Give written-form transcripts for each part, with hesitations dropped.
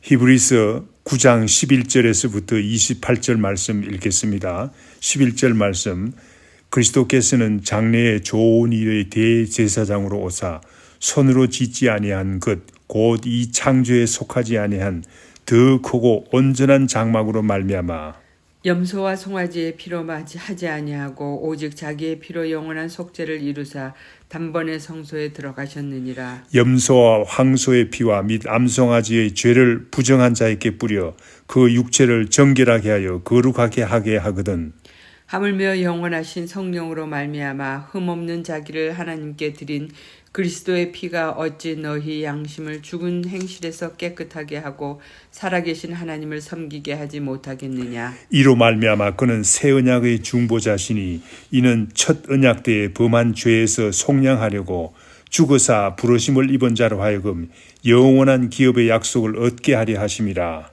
히브리서 9장 11절에서부터 28절 말씀 읽겠습니다. 11절 말씀. 그리스도께서는 장래의 좋은 일의 대제사장으로 오사 손으로 짓지 아니한 것 곧 이 창조에 속하지 아니한 더 크고 온전한 장막으로 말미암아 염소와 송아지의 피로 하지 아니하고 오직 자기의 피로 영원한 속죄를 이루사 단번에 성소에 들어가셨느니라. 염소와 황소의 피와 및 암송아지의 죄를 부정한 자에게 뿌려 그 육체를 정결하게 하여 거룩하게 하게 하거든. 하물며 영원하신 성령으로 말미암아 흠없는 자기를 하나님께 드린 그리스도의 피가 어찌 너희 양심을 죽은 행실에서 깨끗하게 하고 살아계신 하나님을 섬기게 하지 못하겠느냐. 이로 말미암아 그는 새 언약의 중보자시니 이는 첫 언약 때에 범한 죄에서 속량하려고 죽어사 부르심을 입은 자로 하여금 영원한 기업의 약속을 얻게 하려 하심이라.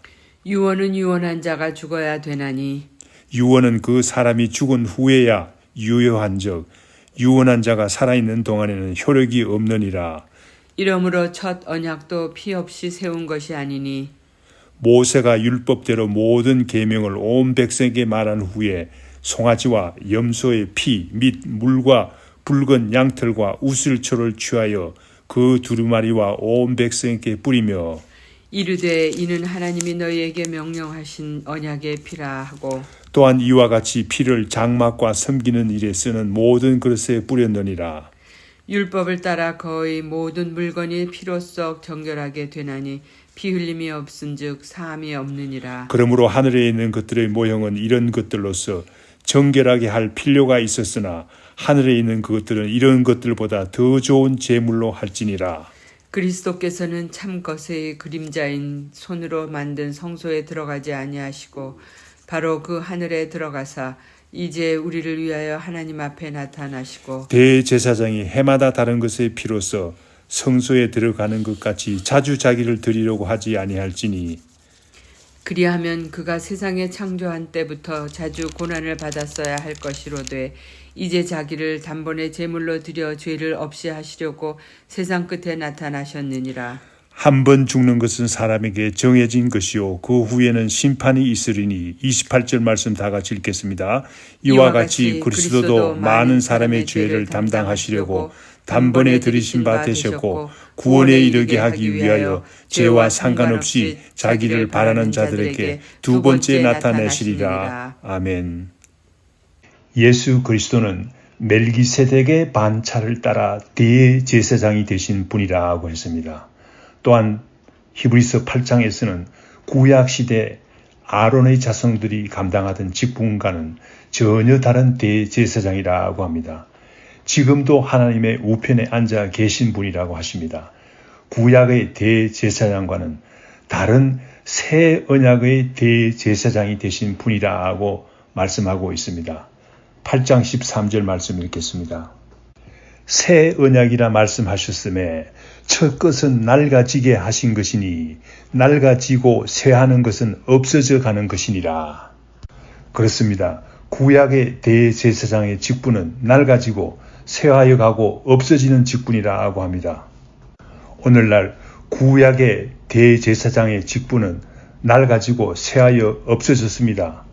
유언은 유언한 자가 죽어야 되나니 유언은 그 사람이 죽은 후에야 유효한즉 유언한 자가 살아있는 동안에는 효력이 없느니라. 이러므로 첫 언약도 피 없이 세운 것이 아니니 모세가 율법대로 모든 계명을 온 백성에게 말한 후에 송아지와 염소의 피 및 물과 붉은 양털과 우슬초를 취하여 그 두루마리와 온 백성에게 뿌리며 이르되 이는 하나님이 너희에게 명령하신 언약의 피라 하고 또한 이와 같이 피를 장막과 섬기는 일에 쓰는 모든 그릇에 뿌렸느니라. 율법을 따라 거의 모든 물건이 피로써 정결하게 되나니 피 흘림이 없은즉 사함이 없느니라. 그러므로 하늘에 있는 것들의 모형은 이런 것들로서 정결하게 할 필요가 있었으나 하늘에 있는 그것들은 이런 것들보다 더 좋은 제물로 할지니라. 그리스도께서는 참 것의 그림자인 손으로 만든 성소에 들어가지 아니하시고 바로 그 하늘에 들어가사 이제 우리를 위하여 하나님 앞에 나타나시고 대제사장이 해마다 다른 것의 피로써 성소에 들어가는 것 같이 자주 자기를 드리려고 하지 아니할지니 그리하면 그가 세상에 창조한 때부터 자주 고난을 받았어야 할 것이로되 이제 자기를 단번에 제물로 드려 죄를 없이 하시려고 세상 끝에 나타나셨느니라. 한 번 죽는 것은 사람에게 정해진 것이요 그 후에는 심판이 있으리니 28절 말씀 다 같이 읽겠습니다. 이와 같이 그리스도도 많은 사람의 죄를 담당하시려고 단번에 들이신 바 되셨고 구원에 이르게 하기 위하여 죄와 상관없이 자기를 바라는 자들에게 두 번째 나타내시리라. 아멘. 예수 그리스도는 멜기세덱의 반차를 따라 대제사장이 되신 분이라고 했습니다. 또한 히브리서 8장에서는 구약시대 아론의 자손들이 감당하던 직분과는 전혀 다른 대제사장이라고 합니다. 지금도 하나님의 우편에 앉아 계신 분이라고 하십니다. 구약의 대제사장과는 다른 새 언약의 대제사장이 되신 분이라고 말씀하고 있습니다. 8장 13절 말씀 읽겠습니다. 새 언약이라 말씀하셨음에 첫 것은 낡아지게 하신 것이니 낡아지고 쇠하는 것은 없어져 가는 것이니라. 그렇습니다. 구약의 대제사장의 직분은 낡아지고 쇠하여 가고 없어지는 직분이라고 합니다. 오늘날 구약의 대제사장의 직분은 낡아지고 쇠하여 없어졌습니다.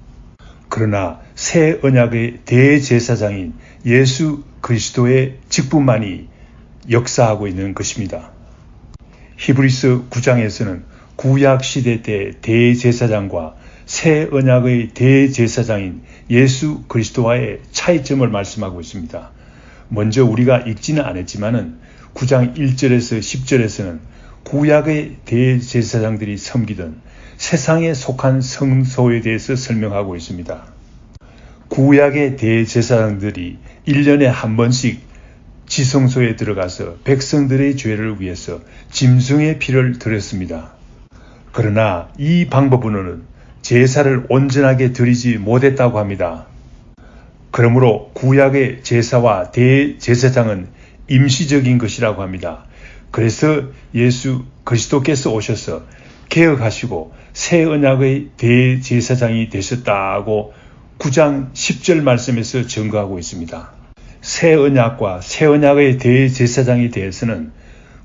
그러나 새 언약의 대제사장인 예수 그리스도의 직분만이 역사하고 있는 것입니다. 히브리서 9장에서는 구약 시대 때 대제사장과 새 언약의 대제사장인 예수 그리스도와의 차이점을 말씀하고 있습니다. 먼저 우리가 읽지는 않았지만은 9장 1절에서 10절에서는 구약의 대제사장들이 섬기던 세상에 속한 성소에 대해서 설명하고 있습니다. 구약의 대제사장들이 1년에 한 번씩 지성소에 들어가서 백성들의 죄를 위해서 짐승의 피를 드렸습니다. 그러나 이 방법으로는 제사를 온전하게 드리지 못했다고 합니다. 그러므로 구약의 제사와 대제사장은 임시적인 것이라고 합니다. 그래서 예수 그리스도께서 오셔서 개혁하시고 새 언약의 대제사장이 되셨다고 9장 10절 말씀에서 증거하고 있습니다. 새 언약과 새 언약의 대제사장에 대해서는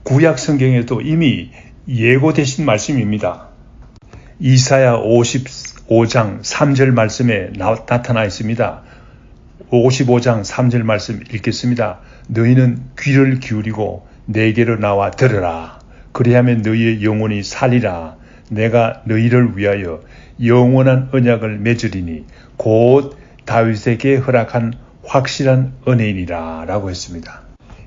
구약 성경에도 이미 예고되신 말씀입니다. 이사야 55장 3절 말씀에 나타나 있습니다. 55장 3절 말씀 읽겠습니다. 너희는 귀를 기울이고 내게로 나와 들으라. 그리하면 너희의 영혼이 살리라. 내가 너희를 위하여 영원한 언약을 맺으리니 곧 다윗에게 허락한 확실한 은혜이니라 라고 했습니다.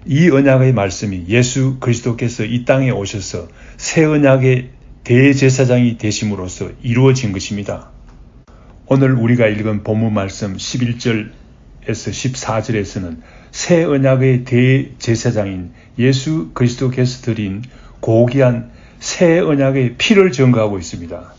이 언약의 말씀이 예수 그리스도께서 이 땅에 오셔서 새 언약의 대제사장이 되심으로써 이루어진 것입니다. 오늘 우리가 읽은 본문 말씀 11절에서 14절에서는 새 언약의 대제사장인 예수 그리스도께서 드린 고귀한 새 언약의 피를 증거하고 있습니다.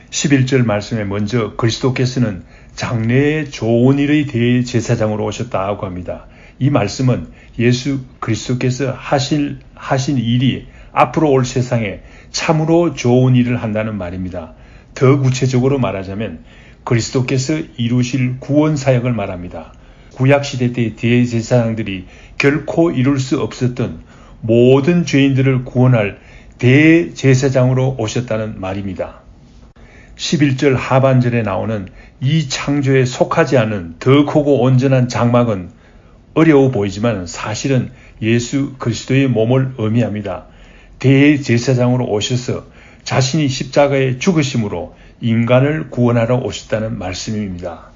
11절 말씀에 먼저 그리스도께서는 장래의 좋은 일의 대제사장으로 오셨다고 합니다. 이 말씀은 예수 그리스도께서 하신 일이 앞으로 올 세상에 참으로 좋은 일을 한다는 말입니다. 더 구체적으로 말하자면 그리스도께서 이루실 구원 사역을 말합니다. 구약시대 때 대제사장들이 결코 이룰 수 없었던 모든 죄인들을 구원할 대제사장으로 오셨다는 말입니다. 11절 하반절에 나오는 이 창조에 속하지 않은 더 크고 온전한 장막은 어려워 보이지만 사실은 예수 그리스도의 몸을 의미합니다. 대제사장으로 오셔서 자신이 십자가에 죽으심으로 인간을 구원하러 오셨다는 말씀입니다.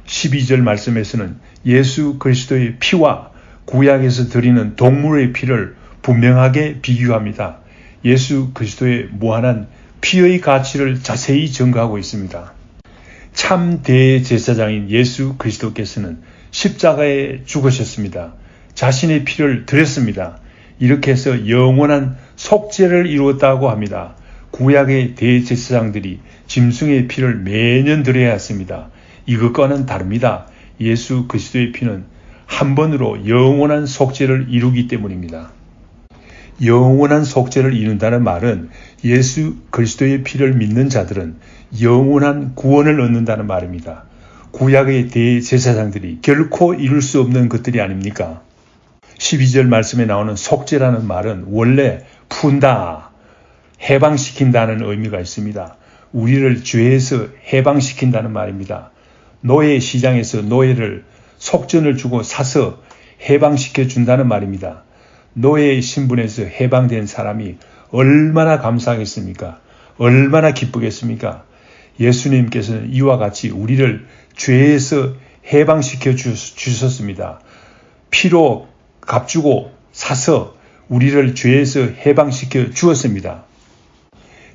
12절 말씀에서는 예수 그리스도의 피와 구약에서 드리는 동물의 피를 분명하게 비교합니다. 예수 그리스도의 무한한 피의 가치를 자세히 증거하고 있습니다. 참 대제사장인 예수 그리스도께서는 십자가에 죽으셨습니다. 자신의 피를 드렸습니다. 이렇게 해서 영원한 속죄를 이루었다고 합니다. 구약의 대제사장들이 짐승의 피를 매년 드려야 했습니다. 이것과는 다릅니다. 예수 그리스도의 피는 한 번으로 영원한 속죄를 이루기 때문입니다. 영원한 속죄를 이룬다는 말은 예수 그리스도의 피를 믿는 자들은 영원한 구원을 얻는다는 말입니다. 구약의 대제사장들이 결코 이룰 수 없는 것들이 아닙니까? 12절 말씀에 나오는 속죄라는 말은 원래 푼다, 해방시킨다는 의미가 있습니다. 우리를 죄에서 해방시킨다는 말입니다. 노예 시장에서 노예를 속전을 주고 사서 해방시켜 준다는 말입니다. 노예의 신분에서 해방된 사람이 얼마나 감사하겠습니까? 얼마나 기쁘겠습니까? 예수님께서는 이와 같이 우리를 죄에서 해방시켜 주셨습니다. 피로 값주고 사서 우리를 죄에서 해방시켜 주었습니다.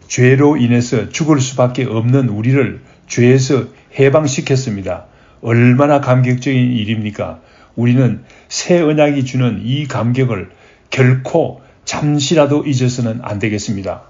죄로 인해서 죽을 수밖에 없는 우리를 죄에서 해방시켰습니다. 얼마나 감격적인 일입니까? 우리는 새 언약이 주는 이 감격을 결코 잠시라도 잊어서는 안 되겠습니다.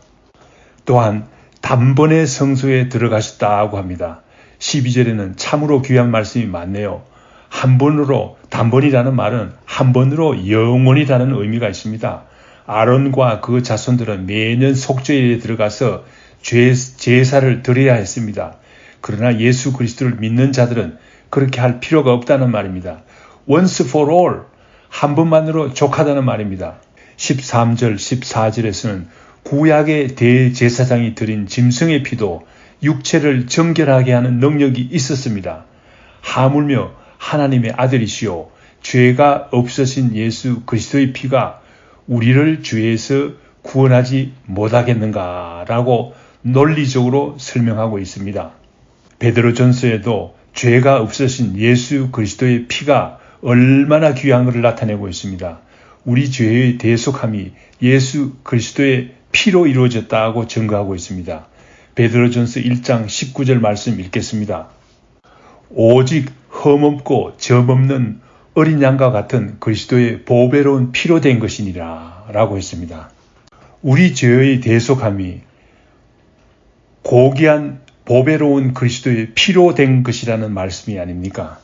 또한 단번에 성소에 들어가셨다고 합니다. 12절에는 참으로 귀한 말씀이 많네요. 한 번으로, 단번이라는 말은 한 번으로 영원이라는 의미가 있습니다. 아론과 그 자손들은 매년 속죄에 들어가서 제사를 드려야 했습니다. 그러나 예수 그리스도를 믿는 자들은 그렇게 할 필요가 없다는 말입니다. Once for all, 한 번만으로 족하다는 말입니다. 13절, 14절에서는 구약의 대제사장이 드린 짐승의 피도 육체를 정결하게 하는 능력이 있었습니다. 하물며 하나님의 아들이시오 죄가 없으신 예수 그리스도의 피가 우리를 죄에서 구원하지 못하겠는가라고 논리적으로 설명하고 있습니다. 베드로전서에도 죄가 없으신 예수 그리스도의 피가 얼마나 귀한 것을 나타내고 있습니다. 우리 죄의 대속함이 예수 그리스도의 피로 이루어졌다고 증거하고 있습니다. 베드로전서 1장 19절 말씀 읽겠습니다. 오직 흠없고 점없는 어린 양과 같은 그리스도의 보배로운 피로 된 것이니라 라고 했습니다. 우리 죄의 대속함이 고귀한 보배로운 그리스도의 피로 된 것이라는 말씀이 아닙니까?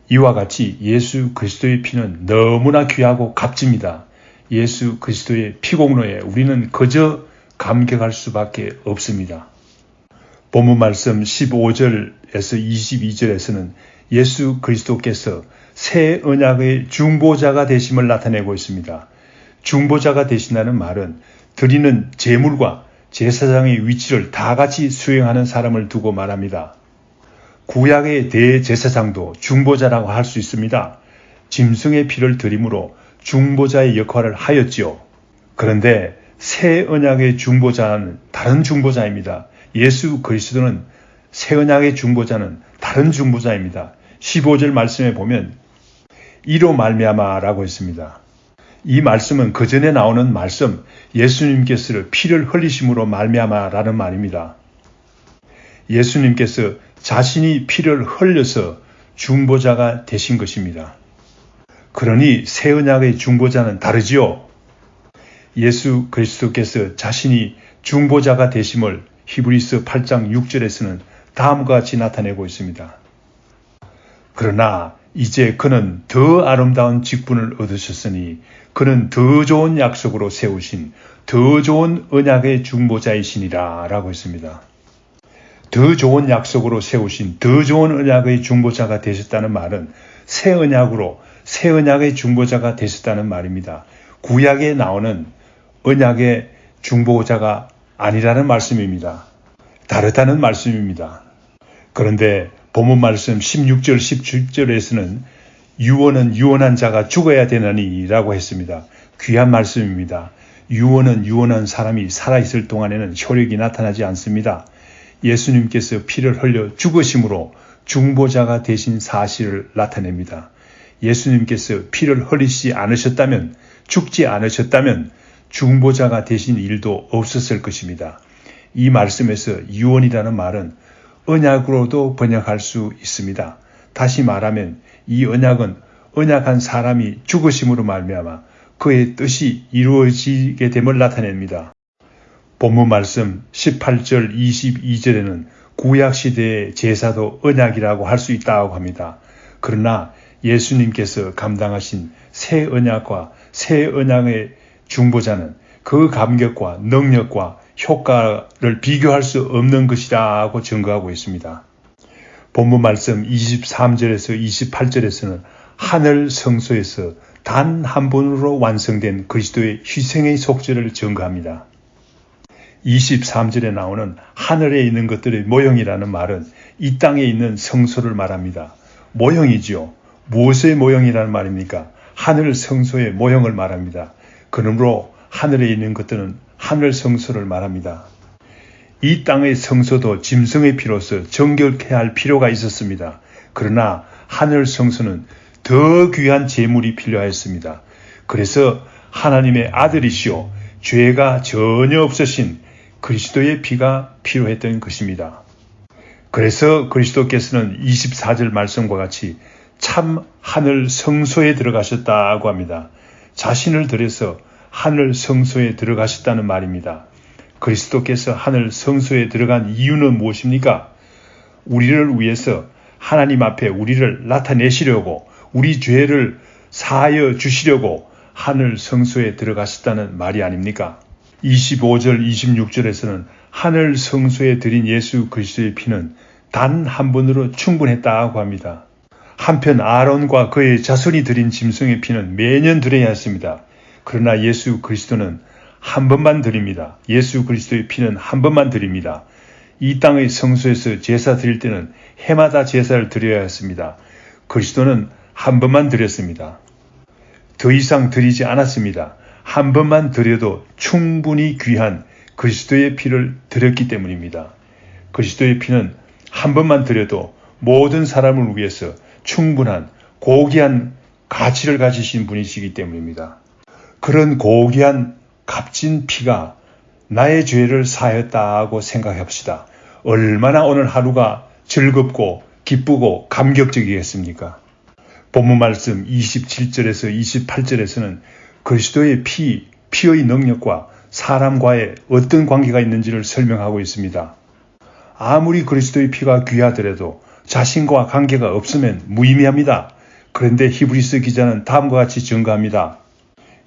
이와 같이 예수 그리스도의 피는 너무나 귀하고 값집니다. 예수 그리스도의 피공로에 우리는 그저 감격할 수밖에 없습니다. 본문 말씀 15절에서 22절에서는 예수 그리스도께서 새 언약의 중보자가 되심을 나타내고 있습니다. 중보자가 되신다는 말은 드리는 제물과 제사장의 위치를 다 같이 수행하는 사람을 두고 말합니다. 구약의 대제사장도 중보자라고 할 수 있습니다. 짐승의 피를 드림으로 중보자의 역할을 하였지요. 그런데 새 언약의 중보자는 다른 중보자입니다. 예수 그리스도는 새 언약의 중보자는 다른 중보자입니다. 15절 말씀에 보면 이로 말미암아라고 했습니다. 이 말씀은 그 전에 나오는 말씀, 예수님께서 피를 흘리심으로 말미암아라는 말입니다. 예수님께서 자신이 피를 흘려서 중보자가 되신 것입니다. 그러니 새 언약의 중보자는 다르지요. 예수 그리스도께서 자신이 중보자가 되심을 히브리서 8장 6절에서는 다음과 같이 나타내고 있습니다. 그러나 이제 그는 더 아름다운 직분을 얻으셨으니 그는 더 좋은 약속으로 세우신 더 좋은 언약의 중보자이시니라 라고 했습니다. 더 좋은 약속으로 세우신 더 좋은 언약의 중보자가 되셨다는 말은 새 언약으로 새 언약의 중보자가 되셨다는 말입니다. 구약에 나오는 언약의 중보자가 아니라는 말씀입니다. 다르다는 말씀입니다. 그런데 본문 말씀 16절 17절에서는 유언은 유언한 자가 죽어야 되나니 라고 했습니다. 귀한 말씀입니다. 유언은 유언한 사람이 살아있을 동안에는 효력이 나타나지 않습니다. 예수님께서 피를 흘려 죽으심으로 중보자가 되신 사실을 나타냅니다. 예수님께서 피를 흘리지 않으셨다면, 죽지 않으셨다면 중보자가 되신 일도 없었을 것입니다. 이 말씀에서 유언이라는 말은 언약으로도 번역할 수 있습니다. 다시 말하면 이 언약은 언약한 사람이 죽으심으로 말미암아 그의 뜻이 이루어지게 됨을 나타냅니다. 본문 말씀 18절 22절에는 구약시대의 제사도 언약이라고 할 수 있다고 합니다. 그러나 예수님께서 감당하신 새 언약과 새 언약의 중보자는 그 감격과 능력과 효과를 비교할 수 없는 것이라고 증거하고 있습니다. 본문 말씀 23절에서 28절에서는 하늘 성소에서 단 한 번으로 완성된 그리스도의 희생의 속죄를 증거합니다. 23절에 나오는 하늘에 있는 것들의 모형이라는 말은 이 땅에 있는 성소를 말합니다. 모형이지요. 무엇의 모형이라는 말입니까? 하늘 성소의 모형을 말합니다. 그러므로 하늘에 있는 것들은 하늘 성소를 말합니다. 이 땅의 성소도 짐승의 피로서 정결케 할 필요가 있었습니다. 그러나 하늘 성소는 더 귀한 제물이 필요하였습니다. 그래서 하나님의 아들이시오 죄가 전혀 없으신 그리스도의 피가 필요했던 것입니다. 그래서 그리스도께서는 24절 말씀과 같이 참 하늘 성소에 들어가셨다고 합니다. 자신을 들여서 하늘 성소에 들어가셨다는 말입니다. 그리스도께서 하늘 성소에 들어간 이유는 무엇입니까? 우리를 위해서 하나님 앞에 우리를 나타내시려고 우리 죄를 사하여 주시려고 하늘 성소에 들어가셨다는 말이 아닙니까? 25절 26절에서는 하늘 성소에 드린 예수 그리스도의 피는 단 한 번으로 충분했다고 합니다. 한편 아론과 그의 자손이 드린 짐승의 피는 매년 드려야 했습니다. 그러나 예수 그리스도는 한 번만 드립니다. 예수 그리스도의 피는 한 번만 드립니다. 이 땅의 성소에서 제사 드릴 때는 해마다 제사를 드려야 했습니다. 그리스도는 한 번만 드렸습니다. 더 이상 드리지 않았습니다. 한 번만 드려도 충분히 귀한 그리스도의 피를 드렸기 때문입니다. 그리스도의 피는 한 번만 드려도 모든 사람을 위해서 충분한 고귀한 가치를 가지신 분이시기 때문입니다. 그런 고귀한 값진 피가 나의 죄를 사하였다고 생각합시다. 얼마나 오늘 하루가 즐겁고 기쁘고 감격적이겠습니까? 본문 말씀 27절에서 28절에서는 그리스도의 피의 능력과 사람과의 어떤 관계가 있는지를 설명하고 있습니다. 아무리 그리스도의 피가 귀하더라도 자신과 관계가 없으면 무의미합니다. 그런데 히브리서 기자는 다음과 같이 증거합니다.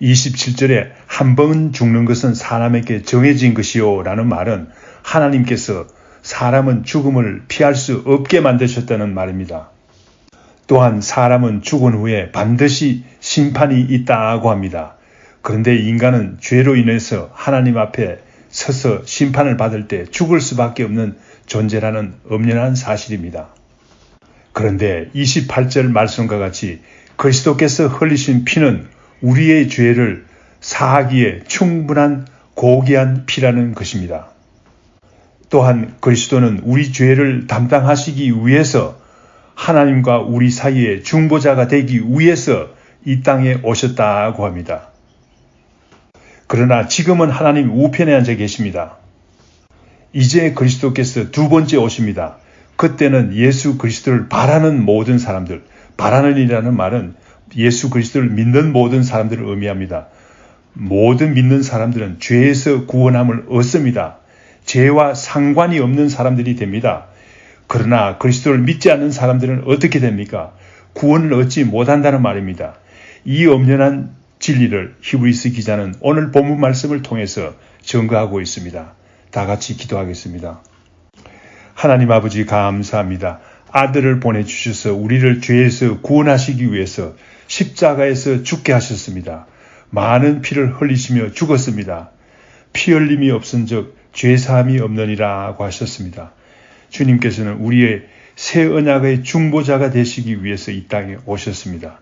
27절에 한 번 죽는 것은 사람에게 정해진 것이요 라는 말은 하나님께서 사람은 죽음을 피할 수 없게 만드셨다는 말입니다. 또한 사람은 죽은 후에 반드시 심판이 있다고 합니다. 그런데 인간은 죄로 인해서 하나님 앞에 서서 심판을 받을 때 죽을 수밖에 없는 존재라는 엄연한 사실입니다. 그런데 28절 말씀과 같이 그리스도께서 흘리신 피는 우리의 죄를 사하기에 충분한 고귀한 피라는 것입니다. 또한 그리스도는 우리 죄를 담당하시기 위해서 하나님과 우리 사이에 중보자가 되기 위해서 이 땅에 오셨다고 합니다. 그러나 지금은 하나님 우편에 앉아 계십니다. 이제 그리스도께서 두 번째 오십니다. 그때는 예수 그리스도를 바라는 모든 사람들, 바라는 이라는 말은 예수 그리스도를 믿는 모든 사람들을 의미합니다. 모든 믿는 사람들은 죄에서 구원함을 얻습니다. 죄와 상관이 없는 사람들이 됩니다. 그러나 그리스도를 믿지 않는 사람들은 어떻게 됩니까? 구원을 얻지 못한다는 말입니다. 이 엄연한 진리를 히브리서 기자는 오늘 본문 말씀을 통해서 증거하고 있습니다. 다 같이 기도하겠습니다. 하나님 아버지 감사합니다. 아들을 보내주셔서 우리를 죄에서 구원하시기 위해서 십자가에서 죽게 하셨습니다. 많은 피를 흘리시며 죽었습니다. 피 흘림이 없은즉 죄사함이 없느니라고 하셨습니다. 주님께서는 우리의 새 언약의 중보자가 되시기 위해서 이 땅에 오셨습니다.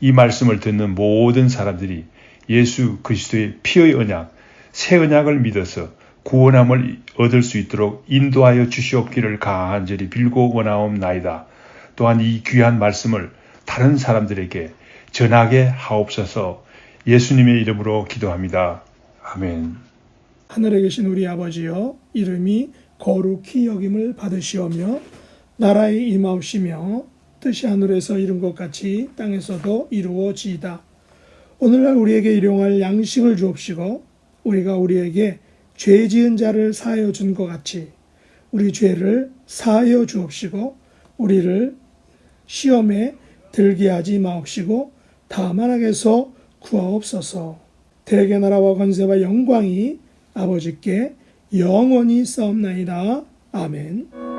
이 말씀을 듣는 모든 사람들이 예수 그리스도의 피의 언약, 새 언약을 믿어서 구원함을 얻을 수 있도록 인도하여 주시옵기를 간절히 빌고 원하옵나이다. 또한 이 귀한 말씀을 다른 사람들에게 전하게 하옵소서. 예수님의 이름으로 기도합니다. 아멘. 하늘에 계신 우리 아버지여, 이름이 거룩히 여김을 받으시오며 나라에 임하옵시며 뜻이 하늘에서 이룬 것 같이 땅에서도 이루어지이다. 오늘날 우리에게 일용할 양식을 주옵시고 우리가 우리에게 죄 지은 자를 사하여 준 것 같이 우리 죄를 사하여 주옵시고 우리를 시험에 들게 하지 마옵시고 다만 악에서 구하옵소서. 대개 나라와 권세와 영광이 아버지께 영원히 싸움나이다. 아멘.